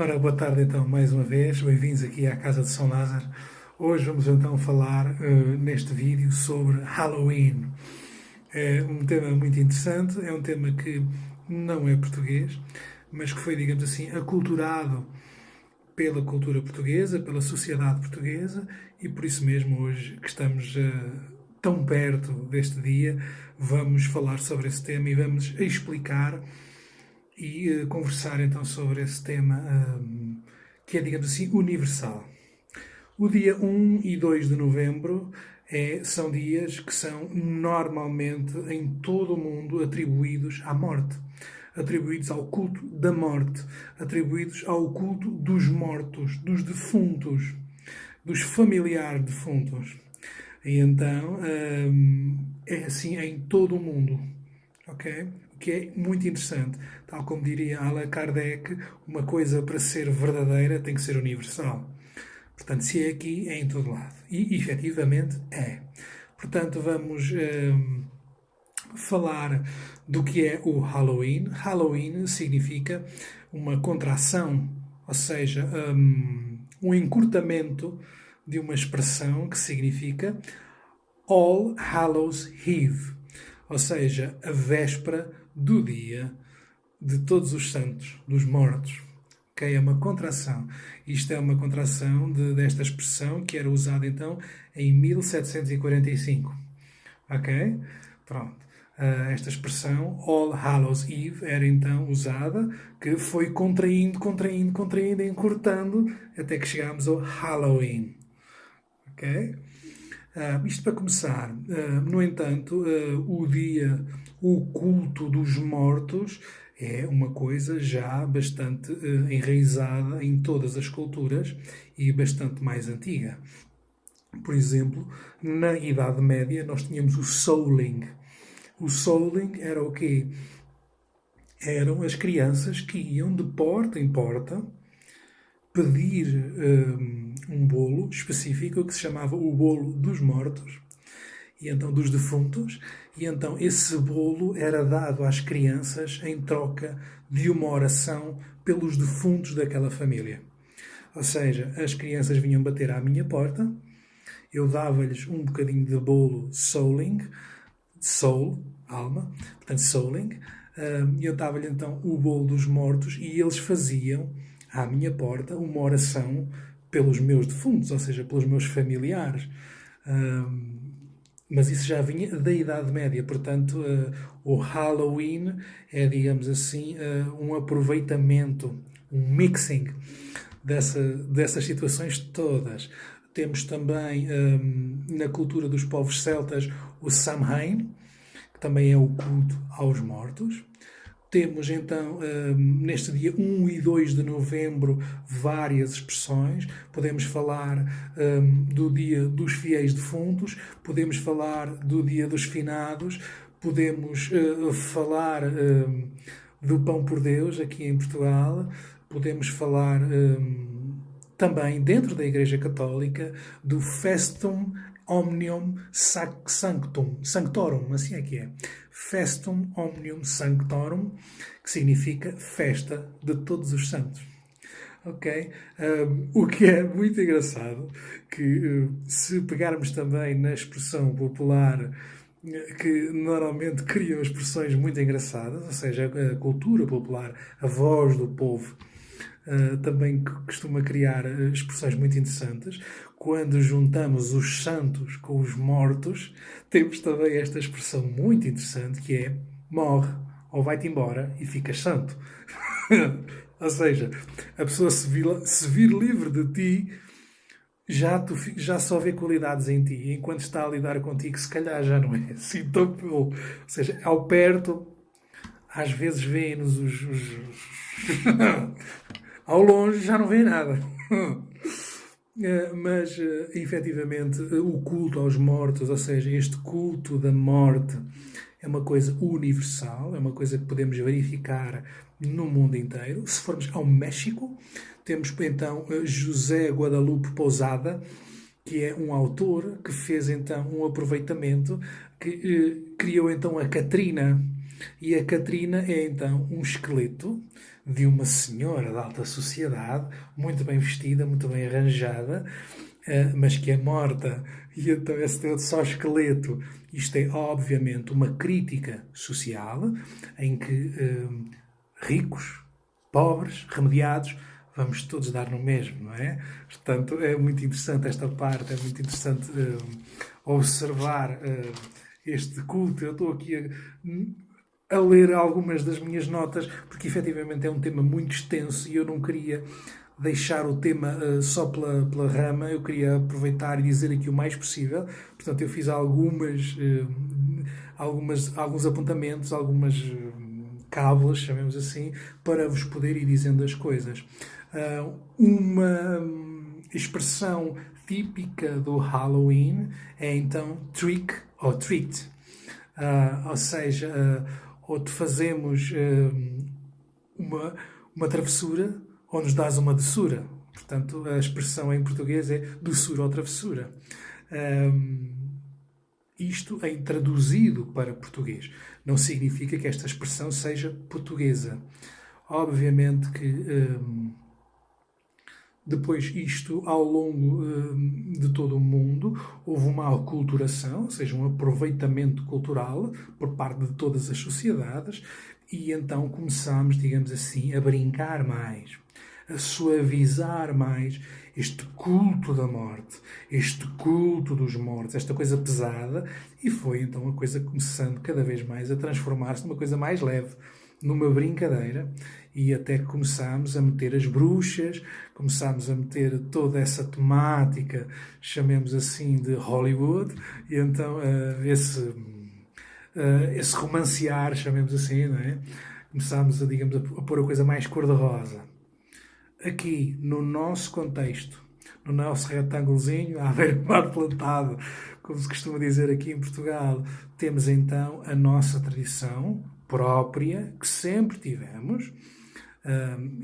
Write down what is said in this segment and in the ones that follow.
Ora, boa tarde então, mais uma vez. Bem-vindos aqui à Casa de São Lázaro. Hoje vamos então falar neste vídeo sobre Halloween. É um tema muito interessante, é um tema que não é português, mas que foi, digamos assim, aculturado pela cultura portuguesa, pela sociedade portuguesa, e por isso mesmo hoje que estamos tão perto deste dia, vamos falar sobre esse tema e vamos explicar e conversar então sobre esse tema que é, digamos assim, universal. O dia 1 e 2 de novembro são dias que são normalmente em todo o mundo atribuídos à morte, atribuídos ao culto da morte, atribuídos ao culto dos mortos, dos defuntos, dos familiares defuntos. E então é assim em todo o mundo, ok? O que é muito interessante. Tal como diria Allan Kardec, uma coisa para ser verdadeira tem que ser universal. Portanto, se é aqui, é em todo lado. E, efetivamente, é. Portanto, vamos falar do que é o Halloween. Halloween significa uma contração, ou seja, um encurtamento de uma expressão que significa All Hallows Eve, ou seja, a véspera do dia de todos os santos, dos mortos. Okay? É uma contração. Isto é uma contração desta expressão que era usada então em 1745. Ok? Pronto. Esta expressão, All Hallows Eve, era então usada, que foi contraindo, encurtando, até que chegámos ao Halloween. Ok? Isto para começar. No entanto, o culto dos mortos é uma coisa já bastante enraizada em todas as culturas e bastante mais antiga. Por exemplo, na Idade Média nós tínhamos o souling. O souling era o quê? Eram as crianças que iam de porta em porta pedir um bolo específico que se chamava o bolo dos mortos, e então dos defuntos, e então esse bolo era dado às crianças em troca de uma oração pelos defuntos daquela família. Ou seja, as crianças vinham bater à minha porta, eu dava-lhes um bocadinho de bolo souling, soul, alma, portanto souling, e eu dava-lhe então o bolo dos mortos e eles faziam à minha porta uma oração pelos meus defuntos, ou seja, pelos meus familiares. Mas isso já vinha da Idade Média, portanto, o Halloween é, digamos assim, um aproveitamento, um mixing dessas situações todas. Temos também, na cultura dos povos celtas, o Samhain, que também é o culto aos mortos. Temos então, neste dia 1 e 2 de novembro, várias expressões. Podemos falar do dia dos fiéis defuntos, podemos falar do dia dos finados, podemos falar do pão por Deus aqui em Portugal, podemos falar também dentro da Igreja Católica do Festum Omnium Sanctorum, assim é que é. Festum Omnium Sanctorum, que significa festa de todos os santos. Ok? O que é muito engraçado, que se pegarmos também na expressão popular, que normalmente criam expressões muito engraçadas, ou seja, a cultura popular, a voz do povo, também costuma criar expressões muito interessantes. Quando juntamos os santos com os mortos, temos também esta expressão muito interessante que é morre ou vai-te embora e ficas santo. Ou seja, a pessoa se vir livre de ti, já só vê qualidades em ti. Enquanto está a lidar contigo, se calhar já não é assim tão bom. Ou seja, ao perto, às vezes vê-nos ao longe já não vê nada. Mas, efetivamente, o culto aos mortos, ou seja, este culto da morte, é uma coisa universal, é uma coisa que podemos verificar no mundo inteiro. Se formos ao México, temos então José Guadalupe Posada, que é um autor que fez então um aproveitamento, que criou então a Catrina. E a Catrina é então um esqueleto de uma senhora da alta sociedade, muito bem vestida, muito bem arranjada, mas que é morta, e então esse teu só esqueleto. Isto é, obviamente, uma crítica social em que ricos, pobres, remediados, vamos todos dar no mesmo, não é? Portanto, é muito interessante esta parte, é muito interessante observar este culto. Eu estou aqui a ler algumas das minhas notas, porque efetivamente é um tema muito extenso e eu não queria deixar o tema só pela rama, eu queria aproveitar e dizer aqui o mais possível. Portanto, eu fiz alguns apontamentos, algumas cábulas, chamemos assim, para vos poder ir dizendo as coisas. Uma expressão típica do Halloween é então trick or treat. Ou seja, ou te fazemos uma travessura ou nos dás uma doçura. Portanto, a expressão em português é doçura ou travessura. Isto é traduzido para português. Não significa que esta expressão seja portuguesa. Obviamente que depois isto, ao longo de todo o mundo, houve uma aculturação, ou seja, um aproveitamento cultural por parte de todas as sociedades, e então começámos, digamos assim, a brincar mais, a suavizar mais este culto da morte, este culto dos mortos, esta coisa pesada, e foi então a coisa começando cada vez mais a transformar-se numa coisa mais leve, numa brincadeira, e até que começámos a meter as bruxas, começámos a meter toda essa temática, chamemos assim, de Hollywood, e então esse romancear, chamemos assim, não é? Começámos digamos, a pôr a coisa mais cor-de-rosa. Aqui, no nosso contexto, no nosso retângulozinho, à beira-mar plantado, como se costuma dizer aqui em Portugal, temos então a nossa tradição própria, que sempre tivemos.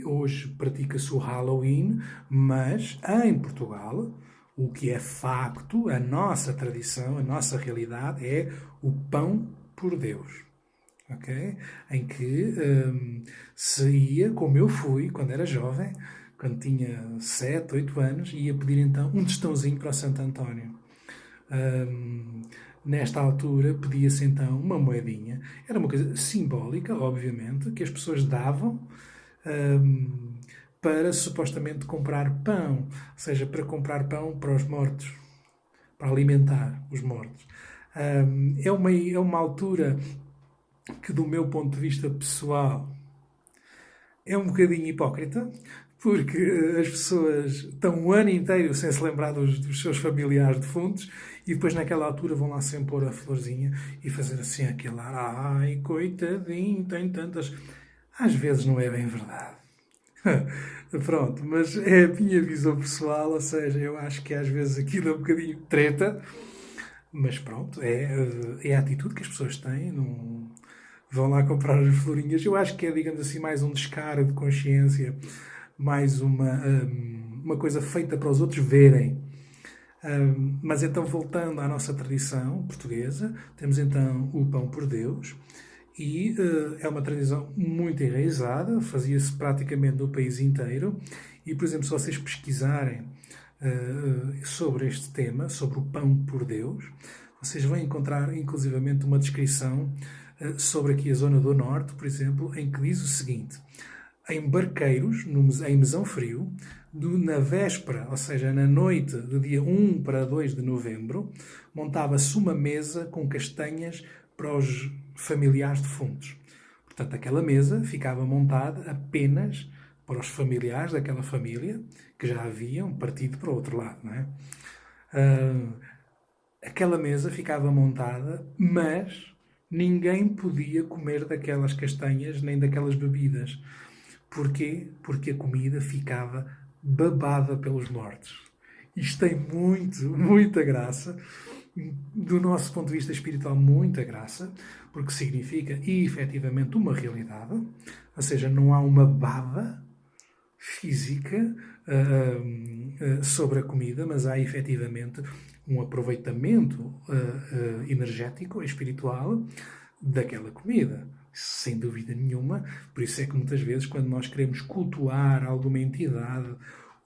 Hoje pratica-se o Halloween, mas em Portugal, o que é facto, a nossa tradição, a nossa realidade é o pão por Deus. Okay? Em que se ia, como eu fui quando era jovem, quando tinha 7, 8 anos, e ia pedir então um tostãozinho para o Santo António. Nesta altura pedia-se então uma moedinha. Era uma coisa simbólica, obviamente, que as pessoas davam para supostamente comprar pão, ou seja, para comprar pão para os mortos, para alimentar os mortos. É uma altura que, do meu ponto de vista pessoal, é um bocadinho hipócrita, porque as pessoas estão um ano inteiro sem se lembrar dos seus familiares defuntos e depois naquela altura vão lá sempre pôr a florzinha e fazer assim aquele ar, ai, coitadinho, tem tantas... Às vezes não é bem verdade. Pronto, mas é a minha visão pessoal, ou seja, eu acho que às vezes aquilo é um bocadinho treta, mas pronto, é a atitude que as pessoas têm, não vão lá comprar as florinhas. Eu acho que é, digamos assim, mais um descaro de consciência, mais uma coisa feita para os outros verem. Mas então, voltando à nossa tradição portuguesa, temos então o pão por Deus, e é uma tradição muito enraizada, fazia-se praticamente no país inteiro, e, por exemplo, se vocês pesquisarem sobre este tema, sobre o pão por Deus, vocês vão encontrar, inclusivamente, uma descrição sobre aqui a zona do Norte, por exemplo, em que diz o seguinte: em Barqueiros, em Mesão Frio, na véspera, ou seja, na noite de dia 1 para 2 de novembro, montava-se uma mesa com castanhas para os familiares defuntos. Portanto, aquela mesa ficava montada apenas para os familiares daquela família que já haviam partido para o outro lado, não é? Aquela mesa ficava montada, mas ninguém podia comer daquelas castanhas nem daquelas bebidas. Porquê? Porque a comida ficava babada pelos mortos. Isto tem muita graça, do nosso ponto de vista espiritual, muita graça, porque significa efetivamente uma realidade, ou seja, não há uma baba física sobre a comida, mas há efetivamente um aproveitamento energético, espiritual, daquela comida. sem dúvida nenhuma. Por isso é que muitas vezes, quando nós queremos cultuar alguma entidade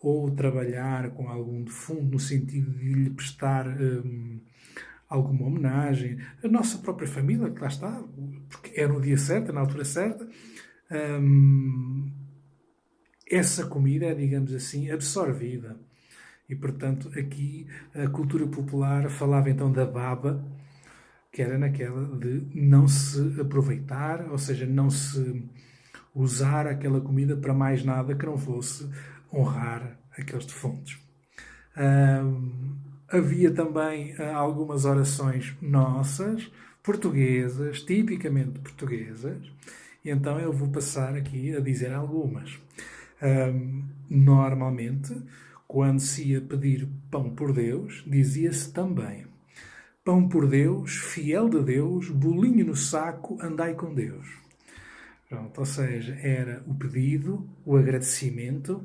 ou trabalhar com algum defunto no sentido de lhe prestar alguma homenagem, a nossa própria família, que lá está, porque é no dia certo, é na altura certa, essa comida é, digamos assim, absorvida. E, portanto, aqui a cultura popular falava então da baba, que era naquela de não se aproveitar, ou seja, não se usar aquela comida para mais nada que não fosse honrar aqueles defuntos. Havia também algumas orações nossas, portuguesas, tipicamente portuguesas, e então eu vou passar aqui a dizer algumas. Normalmente, quando se ia pedir pão por Deus, dizia-se também: pão por Deus, fiel de Deus, bolinho no saco, andai com Deus. Pronto, ou seja, era o pedido, o agradecimento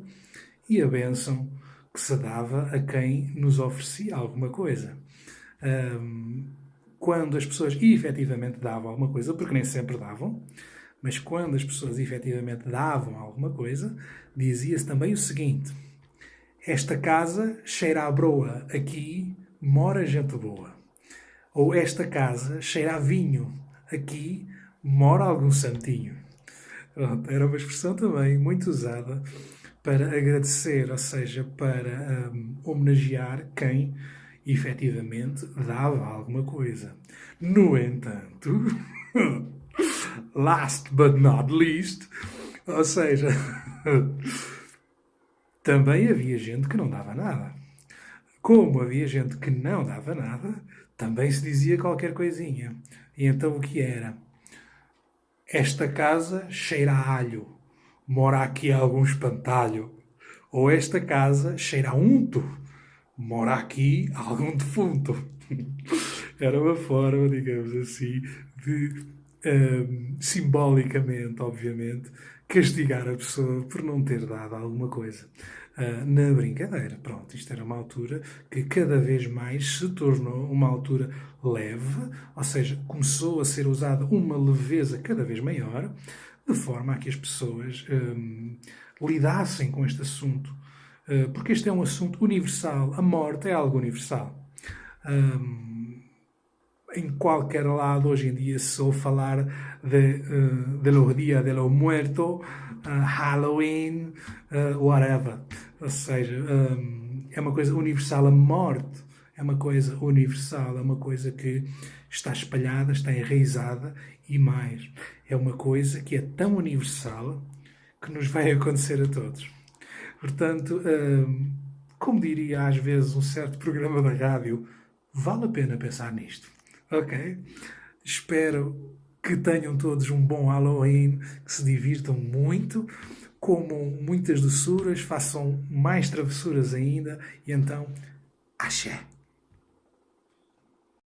e a bênção que se dava a quem nos oferecia alguma coisa. Quando as pessoas efetivamente davam alguma coisa, porque nem sempre davam, mas quando as pessoas efetivamente davam alguma coisa, dizia-se também o seguinte: esta casa cheira a broa, aqui mora gente boa. Ou esta casa cheira a vinho, aqui mora algum santinho. Pronto, era uma expressão também muito usada para agradecer, ou seja, para homenagear quem efetivamente dava alguma coisa. No entanto, last but not least, ou seja, também havia gente que não dava nada. Como havia gente que não dava nada, também se dizia qualquer coisinha. E então o que era? Esta casa cheira a alho, mora aqui algum espantalho. Ou esta casa cheira a unto, mora aqui algum defunto. Era uma forma, digamos assim, de, simbolicamente, obviamente, castigar a pessoa por não ter dado alguma coisa na brincadeira. Pronto, isto era uma altura que cada vez mais se tornou uma altura leve, ou seja, começou a ser usada uma leveza cada vez maior, de forma a que as pessoas lidassem com este assunto. Porque este é um assunto universal. A morte é algo universal. Em qualquer lado, hoje em dia, se ouve falar de los días de los muertos, Halloween, whatever. Ou seja, é uma coisa universal. A morte é uma coisa universal, é uma coisa que está espalhada, está enraizada e mais. É uma coisa que é tão universal que nos vai acontecer a todos. Portanto, como diria às vezes um certo programa da rádio, vale a pena pensar nisto. Ok? Espero que tenham todos um bom Halloween, que se divirtam muito, comam muitas doçuras, façam mais travessuras ainda e então, axé!